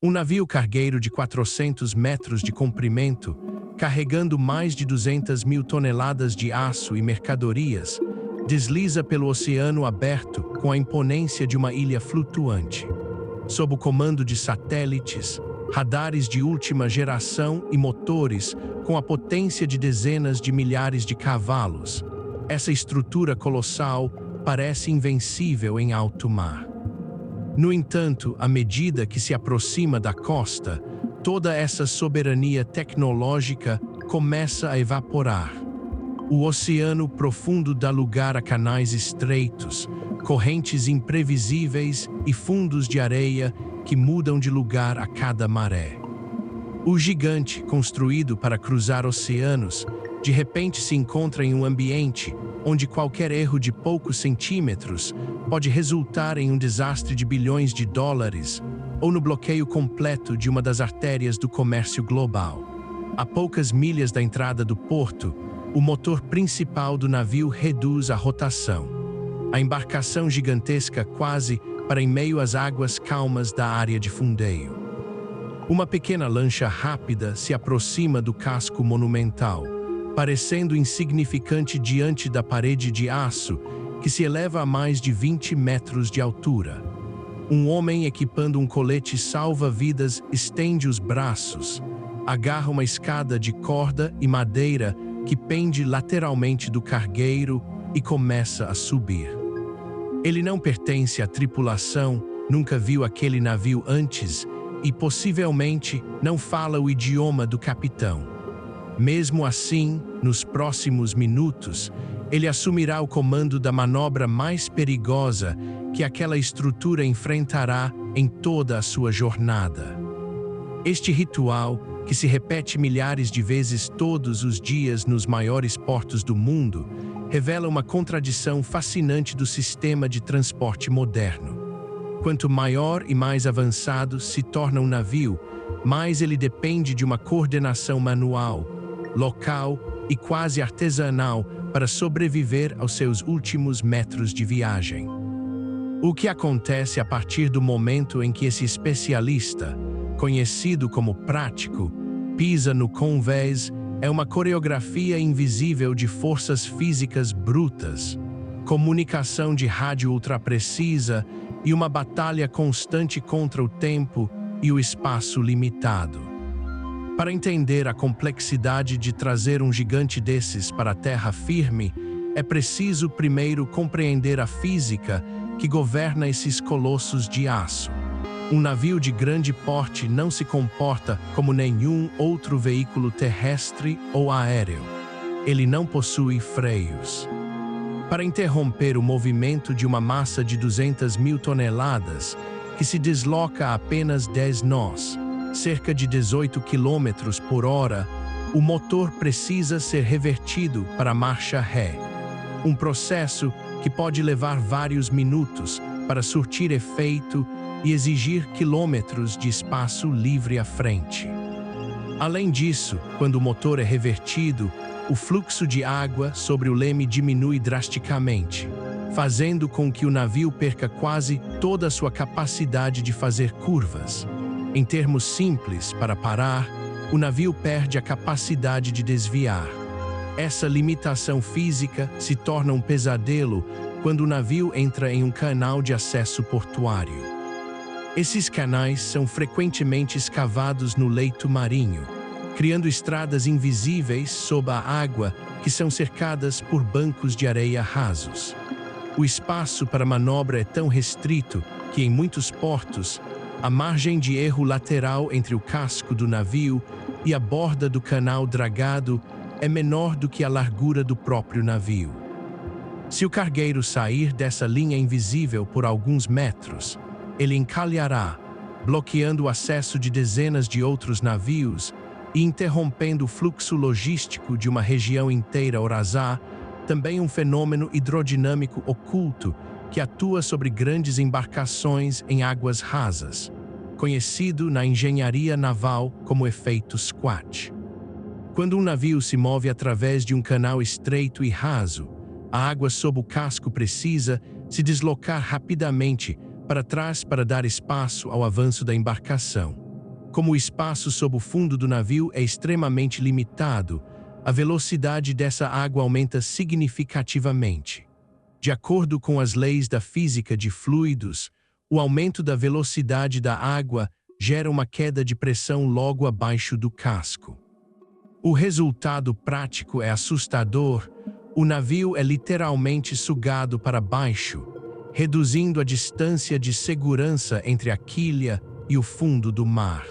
Um navio cargueiro de 400 metros de comprimento, carregando mais de 200 mil toneladas de aço e mercadorias, desliza pelo oceano aberto com a imponência de uma ilha flutuante. Sob o comando de satélites, radares de última geração e motores com a potência de dezenas de milhares de cavalos, essa estrutura colossal parece invencível em alto mar. No entanto, à medida que se aproxima da costa, toda essa soberania tecnológica começa a evaporar. O oceano profundo dá lugar a canais estreitos, correntes imprevisíveis e fundos de areia que mudam de lugar a cada maré. O gigante, construído para cruzar oceanos, de repente se encontra em um ambiente onde qualquer erro de poucos centímetros pode resultar em um desastre de bilhões de dólares ou no bloqueio completo de uma das artérias do comércio global. A poucas milhas da entrada do porto, o motor principal do navio reduz a rotação. A embarcação gigantesca quase para em meio às águas calmas da área de fundeio. Uma pequena lancha rápida se aproxima do casco monumental, parecendo insignificante diante da parede de aço que se eleva a mais de 20 metros de altura. Um homem equipando um colete salva-vidas estende os braços, agarra uma escada de corda e madeira que pende lateralmente do cargueiro e começa a subir. Ele não pertence à tripulação, nunca viu aquele navio antes e possivelmente não fala o idioma do capitão. Mesmo assim, nos próximos minutos, ele assumirá o comando da manobra mais perigosa que aquela estrutura enfrentará em toda a sua jornada. Este ritual, que se repete milhares de vezes todos os dias nos maiores portos do mundo, revela uma contradição fascinante do sistema de transporte moderno. Quanto maior e mais avançado se torna um navio, mais ele depende de uma coordenação manual, local e quase artesanal para sobreviver aos seus últimos metros de viagem. O que acontece a partir do momento em que esse especialista, conhecido como prático, pisa no convés é uma coreografia invisível de forças físicas brutas, comunicação de rádio ultraprecisa e uma batalha constante contra o tempo e o espaço limitado. Para entender a complexidade de trazer um gigante desses para a terra firme, é preciso primeiro compreender a física que governa esses colossos de aço. Um navio de grande porte não se comporta como nenhum outro veículo terrestre ou aéreo. Ele não possui freios. Para interromper o movimento de uma massa de 200 mil toneladas, que se desloca a apenas 10 nós, cerca de 18 km por hora, o motor precisa ser revertido para marcha ré. Um processo que pode levar vários minutos para surtir efeito e exigir quilômetros de espaço livre à frente. Além disso, quando o motor é revertido, o fluxo de água sobre o leme diminui drasticamente, fazendo com que o navio perca quase toda a sua capacidade de fazer curvas. Em termos simples, para parar, o navio perde a capacidade de desviar. Essa limitação física se torna um pesadelo quando o navio entra em um canal de acesso portuário. Esses canais são frequentemente escavados no leito marinho, criando estradas invisíveis sob a água que são cercadas por bancos de areia rasos. O espaço para manobra é tão restrito que, em muitos portos, a margem de erro lateral entre o casco do navio e a borda do canal dragado é menor do que a largura do próprio navio. Se o cargueiro sair dessa linha invisível por alguns metros, ele encalhará, bloqueando o acesso de dezenas de outros navios e interrompendo o fluxo logístico de uma região inteira Orazá, também um fenômeno hidrodinâmico oculto que atua sobre grandes embarcações em águas rasas, conhecido na engenharia naval como efeito squat. Quando um navio se move através de um canal estreito e raso, a água sob o casco precisa se deslocar rapidamente para trás para dar espaço ao avanço da embarcação. Como o espaço sob o fundo do navio é extremamente limitado, a velocidade dessa água aumenta significativamente. De acordo com as leis da física de fluidos, o aumento da velocidade da água gera uma queda de pressão logo abaixo do casco. O resultado prático é assustador. O navio é literalmente sugado para baixo, reduzindo a distância de segurança entre a quilha e o fundo do mar.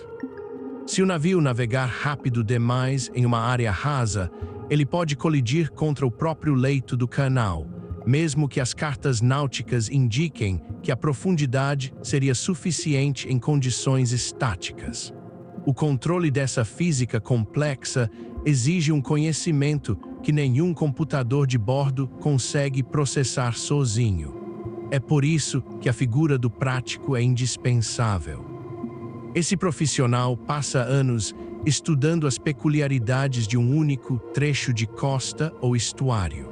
Se o navio navegar rápido demais em uma área rasa, ele pode colidir contra o próprio leito do canal, mesmo que as cartas náuticas indiquem que a profundidade seria suficiente em condições estáticas. O controle dessa física complexa exige um conhecimento que nenhum computador de bordo consegue processar sozinho. É por isso que a figura do prático é indispensável. Esse profissional passa anos estudando as peculiaridades de um único trecho de costa ou estuário.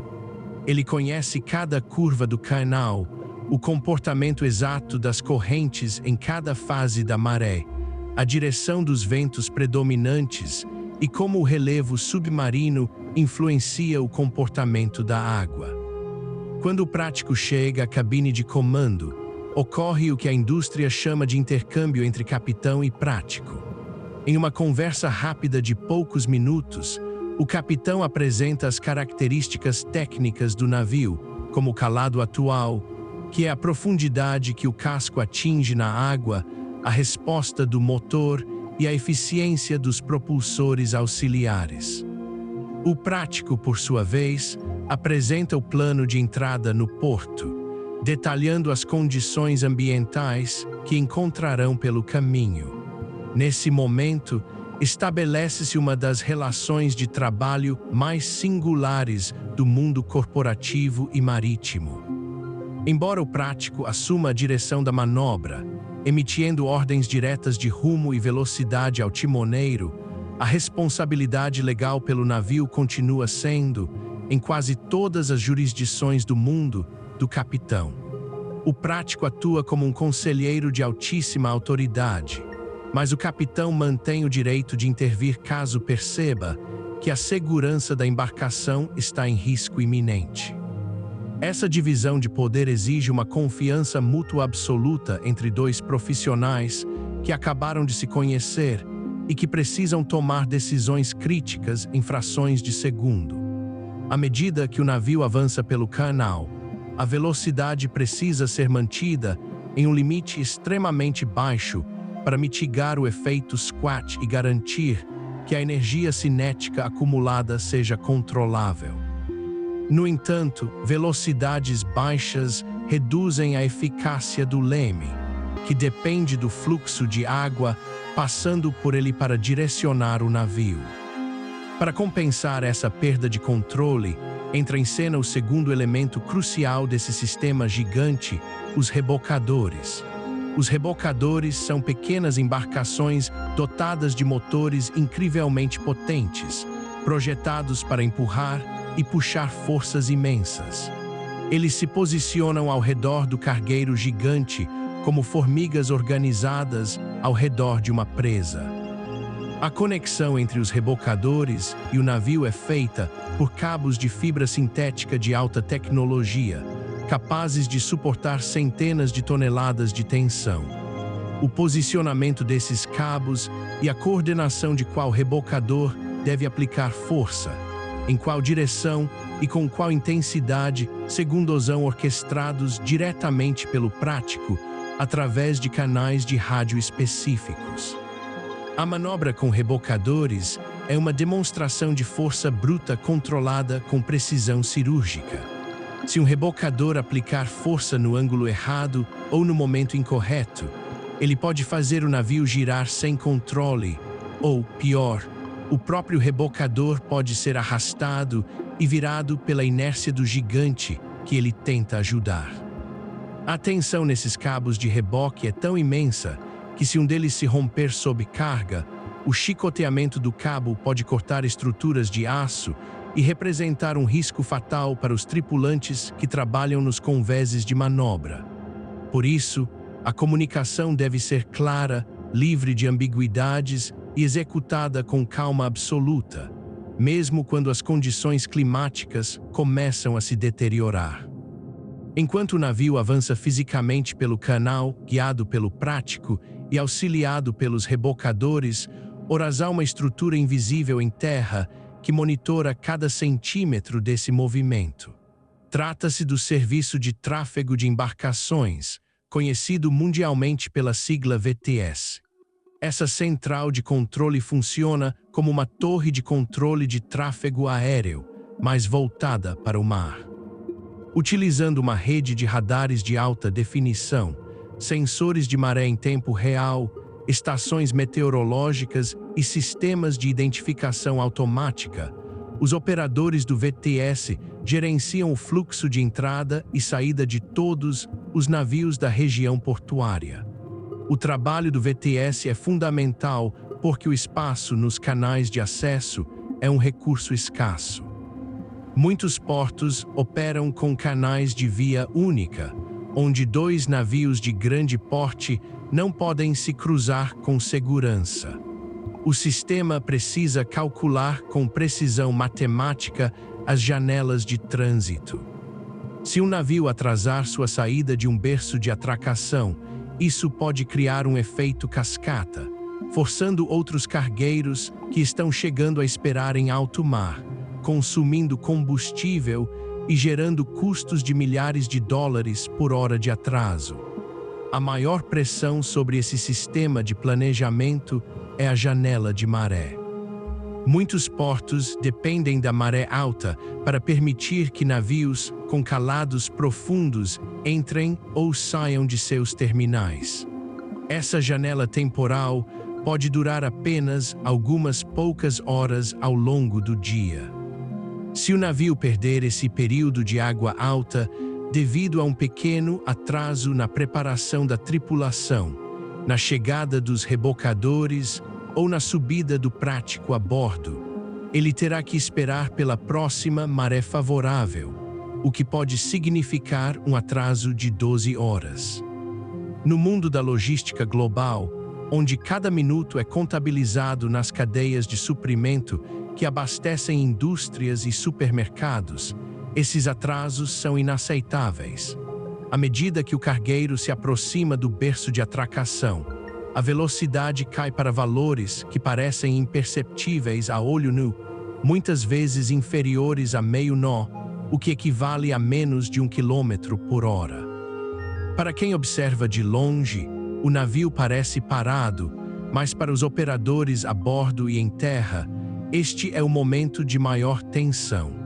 Ele conhece cada curva do canal, o comportamento exato das correntes em cada fase da maré, a direção dos ventos predominantes e como o relevo submarino influencia o comportamento da água. Quando o prático chega à cabine de comando, ocorre o que a indústria chama de intercâmbio entre capitão e prático. Em uma conversa rápida de poucos minutos, o capitão apresenta as características técnicas do navio, como o calado atual, que é a profundidade que o casco atinge na água, a resposta do motor e a eficiência dos propulsores auxiliares. O prático, por sua vez, apresenta o plano de entrada no porto, detalhando as condições ambientais que encontrarão pelo caminho. Nesse momento, estabelece-se uma das relações de trabalho mais singulares do mundo corporativo e marítimo. Embora o prático assuma a direção da manobra, emitindo ordens diretas de rumo e velocidade ao timoneiro, a responsabilidade legal pelo navio continua sendo, em quase todas as jurisdições do mundo, do capitão. O prático atua como um conselheiro de altíssima autoridade, mas o capitão mantém o direito de intervir caso perceba que a segurança da embarcação está em risco iminente. Essa divisão de poder exige uma confiança mútua absoluta entre dois profissionais que acabaram de se conhecer e que precisam tomar decisões críticas em frações de segundo. À medida que o navio avança pelo canal, a velocidade precisa ser mantida em um limite extremamente baixo para mitigar o efeito squat e garantir que a energia cinética acumulada seja controlável. No entanto, velocidades baixas reduzem a eficácia do leme, que depende do fluxo de água passando por ele para direcionar o navio. Para compensar essa perda de controle, entra em cena o segundo elemento crucial desse sistema gigante, os rebocadores. Os rebocadores são pequenas embarcações dotadas de motores incrivelmente potentes, projetados para empurrar e puxar forças imensas. Eles se posicionam ao redor do cargueiro gigante como formigas organizadas ao redor de uma presa. A conexão entre os rebocadores e o navio é feita por cabos de fibra sintética de alta tecnologia, capazes de suportar centenas de toneladas de tensão. O posicionamento desses cabos e a coordenação de qual rebocador deve aplicar força, em qual direção e com qual intensidade, segundo são orquestrados diretamente pelo prático através de canais de rádio específicos. A manobra com rebocadores é uma demonstração de força bruta controlada com precisão cirúrgica. Se um rebocador aplicar força no ângulo errado ou no momento incorreto, ele pode fazer o navio girar sem controle, ou, pior, o próprio rebocador pode ser arrastado e virado pela inércia do gigante que ele tenta ajudar. A tensão nesses cabos de reboque é tão imensa que, se um deles se romper sob carga, o chicoteamento do cabo pode cortar estruturas de aço e representar um risco fatal para os tripulantes que trabalham nos convéses de manobra. Por isso, a comunicação deve ser clara livre de ambiguidades e executada com calma absoluta, mesmo quando as condições climáticas começam a se deteriorar. Enquanto o navio avança fisicamente pelo canal, guiado pelo prático e auxiliado pelos rebocadores, há uma estrutura invisível em terra que monitora cada centímetro desse movimento. Trata-se do Serviço de Tráfego de Embarcações, conhecido mundialmente pela sigla VTS. Essa central de controle funciona como uma torre de controle de tráfego aéreo, mas voltada para o mar. Utilizando uma rede de radares de alta definição, sensores de maré em tempo real, estações meteorológicas e sistemas de identificação automática, os operadores do VTS gerenciam o fluxo de entrada e saída de todos os navios da região portuária. O trabalho do VTS é fundamental porque o espaço nos canais de acesso é um recurso escasso. Muitos portos operam com canais de via única, onde dois navios de grande porte não podem se cruzar com segurança. O sistema precisa calcular com precisão matemática as janelas de trânsito. Se um navio atrasar sua saída de um berço de atracação, isso pode criar um efeito cascata, forçando outros cargueiros que estão chegando a esperar em alto mar, consumindo combustível e gerando custos de milhares de dólares por hora de atraso. A maior pressão sobre esse sistema de planejamento é a janela de maré. Muitos portos dependem da maré alta para permitir que navios com calados profundos entrem ou saiam de seus terminais. Essa janela temporal pode durar apenas algumas poucas horas ao longo do dia. Se o navio perder esse período de água alta, devido a um pequeno atraso na preparação da tripulação, na chegada dos rebocadores ou na subida do prático a bordo, ele terá que esperar pela próxima maré favorável, o que pode significar um atraso de 12 horas. No mundo da logística global, onde cada minuto é contabilizado nas cadeias de suprimento que abastecem indústrias e supermercados, esses atrasos são inaceitáveis. À medida que o cargueiro se aproxima do berço de atracação, a velocidade cai para valores que parecem imperceptíveis a olho nu, muitas vezes inferiores a meio nó, o que equivale a menos de 1 km por hora. Para quem observa de longe, o navio parece parado, mas para os operadores a bordo e em terra, este é o momento de maior tensão.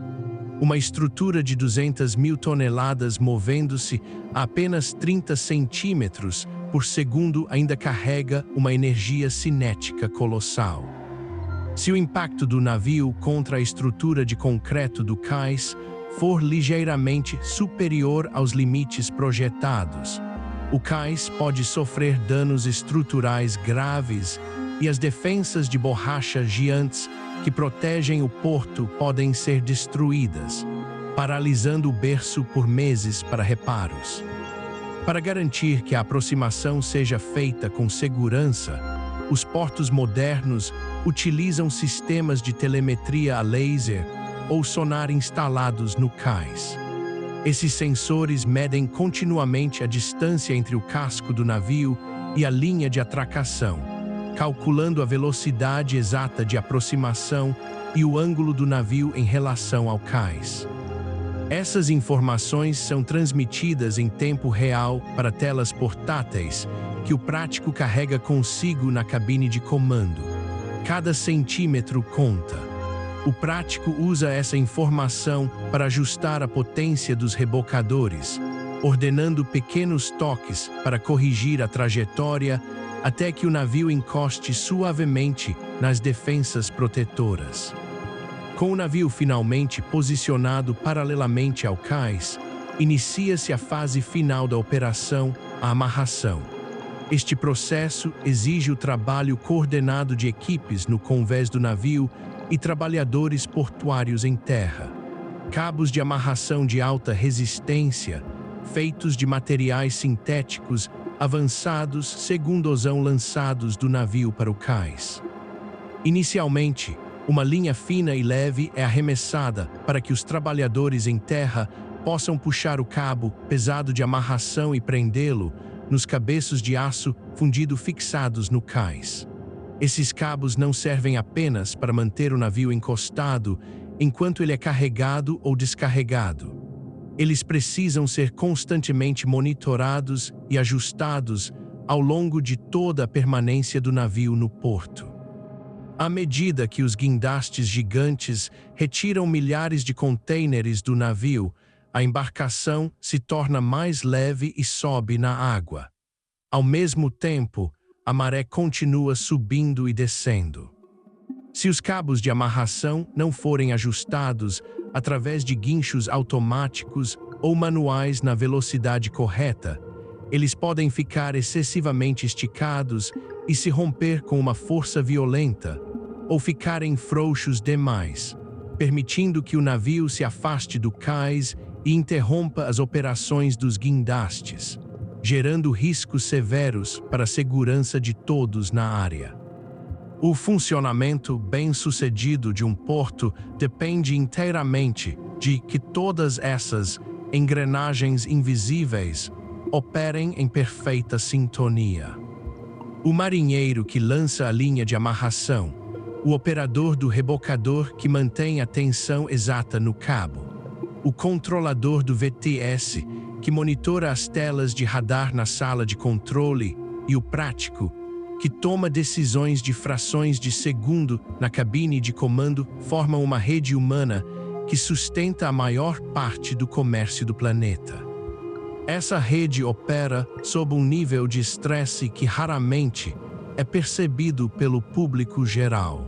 Uma estrutura de 200 mil toneladas movendo-se a apenas 30 centímetros por segundo ainda carrega uma energia cinética colossal. Se o impacto do navio contra a estrutura de concreto do cais for ligeiramente superior aos limites projetados, o cais pode sofrer danos estruturais graves e as defensas de borracha gigantes que protegem o porto podem ser destruídas, paralisando o berço por meses para reparos. Para garantir que a aproximação seja feita com segurança, os portos modernos utilizam sistemas de telemetria a laser ou sonar instalados no cais. Esses sensores medem continuamente a distância entre o casco do navio e a linha de atracação, calculando a velocidade exata de aproximação e o ângulo do navio em relação ao cais. Essas informações são transmitidas em tempo real para telas portáteis que o prático carrega consigo na cabine de comando. Cada centímetro conta. O prático usa essa informação para ajustar a potência dos rebocadores, ordenando pequenos toques para corrigir a trajetória até que o navio encoste suavemente nas defensas protetoras. Com o navio finalmente posicionado paralelamente ao cais, inicia-se a fase final da operação, a amarração. Este processo exige o trabalho coordenado de equipes no convés do navio e trabalhadores portuários em terra. Cabos de amarração de alta resistência, feitos de materiais sintéticos avançados segundo são lançados do navio para o cais. Inicialmente, uma linha fina e leve é arremessada para que os trabalhadores em terra possam puxar o cabo pesado de amarração e prendê-lo nos cabeços de aço fundido fixados no cais. Esses cabos não servem apenas para manter o navio encostado enquanto ele é carregado ou descarregado. Eles precisam ser constantemente monitorados e ajustados ao longo de toda a permanência do navio no porto. À medida que os guindastes gigantes retiram milhares de contêineres do navio, a embarcação se torna mais leve e sobe na água. Ao mesmo tempo, a maré continua subindo e descendo. Se os cabos de amarração não forem ajustados através de guinchos automáticos ou manuais na velocidade correta, eles podem ficar excessivamente esticados e se romper com uma força violenta, ou ficarem frouxos demais, permitindo que o navio se afaste do cais e interrompa as operações dos guindastes, gerando riscos severos para a segurança de todos na área. O funcionamento bem-sucedido de um porto depende inteiramente de que todas essas engrenagens invisíveis operem em perfeita sintonia. O marinheiro que lança a linha de amarração, o operador do rebocador que mantém a tensão exata no cabo, o controlador do VTS que monitora as telas de radar na sala de controle e o prático que toma decisões de frações de segundo na cabine de comando formam uma rede humana que sustenta a maior parte do comércio do planeta. Essa rede opera sob um nível de estresse que raramente é percebido pelo público geral.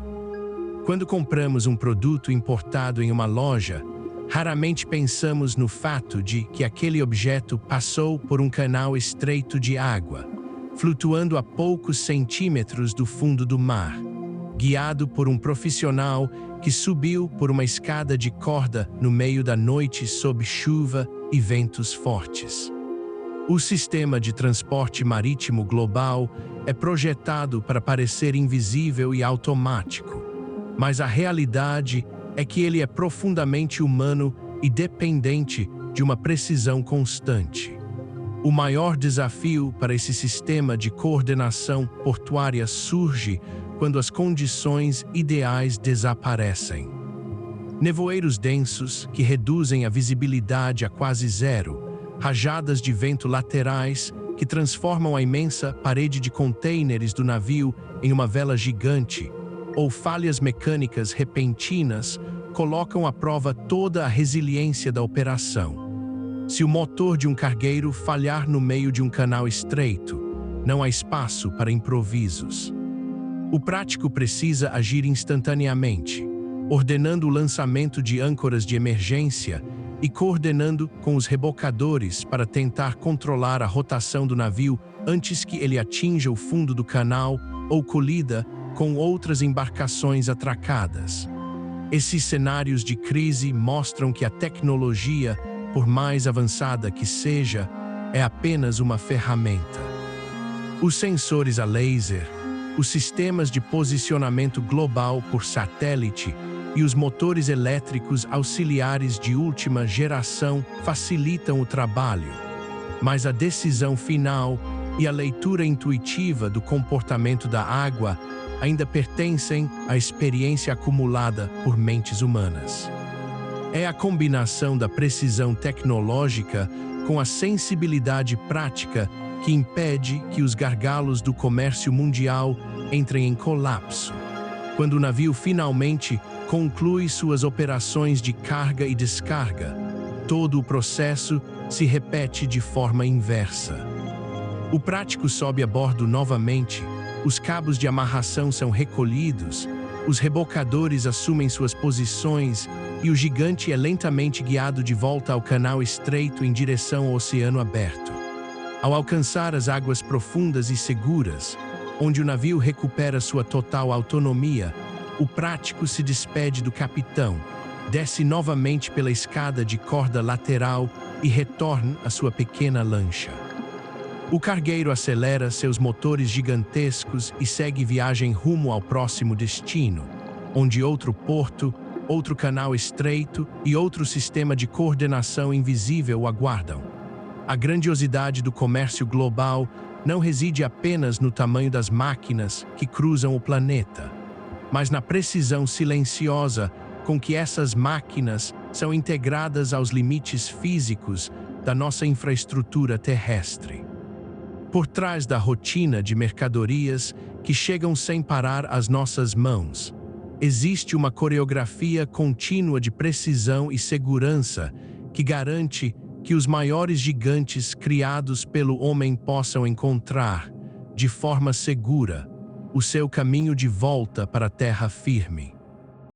Quando compramos um produto importado em uma loja, raramente pensamos no fato de que aquele objeto passou por um canal estreito de água, flutuando a poucos centímetros do fundo do mar, guiado por um profissional que subiu por uma escada de corda no meio da noite sob chuva e ventos fortes. O sistema de transporte marítimo global é projetado para parecer invisível e automático, mas a realidade é que ele é profundamente humano e dependente de uma precisão constante. O maior desafio para esse sistema de coordenação portuária surge quando as condições ideais desaparecem. Nevoeiros densos que reduzem a visibilidade a quase zero, rajadas de vento laterais que transformam a imensa parede de contêineres do navio em uma vela gigante, ou falhas mecânicas repentinas colocam à prova toda a resiliência da operação. Se o motor de um cargueiro falhar no meio de um canal estreito, não há espaço para improvisos. O prático precisa agir instantaneamente, ordenando o lançamento de âncoras de emergência e coordenando com os rebocadores para tentar controlar a rotação do navio antes que ele atinja o fundo do canal ou colida com outras embarcações atracadas. Esses cenários de crise mostram que a tecnologia, por mais avançada que seja, é apenas uma ferramenta. Os sensores a laser, os sistemas de posicionamento global por satélite e os motores elétricos auxiliares de última geração facilitam o trabalho, mas a decisão final e a leitura intuitiva do comportamento da água ainda pertencem à experiência acumulada por mentes humanas. É a combinação da precisão tecnológica com a sensibilidade prática que impede que os gargalos do comércio mundial entrem em colapso. Quando o navio finalmente conclui suas operações de carga e descarga, todo o processo se repete de forma inversa. O prático sobe a bordo novamente, os cabos de amarração são recolhidos, os rebocadores assumem suas posições e o gigante é lentamente guiado de volta ao canal estreito em direção ao oceano aberto. Ao alcançar as águas profundas e seguras, onde o navio recupera sua total autonomia, o prático se despede do capitão, desce novamente pela escada de corda lateral e retorna à sua pequena lancha. O cargueiro acelera seus motores gigantescos e segue viagem rumo ao próximo destino, onde outro porto, outro canal estreito e outro sistema de coordenação invisível o aguardam. A grandiosidade do comércio global não reside apenas no tamanho das máquinas que cruzam o planeta, mas na precisão silenciosa com que essas máquinas são integradas aos limites físicos da nossa infraestrutura terrestre. Por trás da rotina de mercadorias que chegam sem parar às nossas mãos, existe uma coreografia contínua de precisão e segurança que garante que os maiores gigantes criados pelo homem possam encontrar, de forma segura, o seu caminho de volta para a terra firme.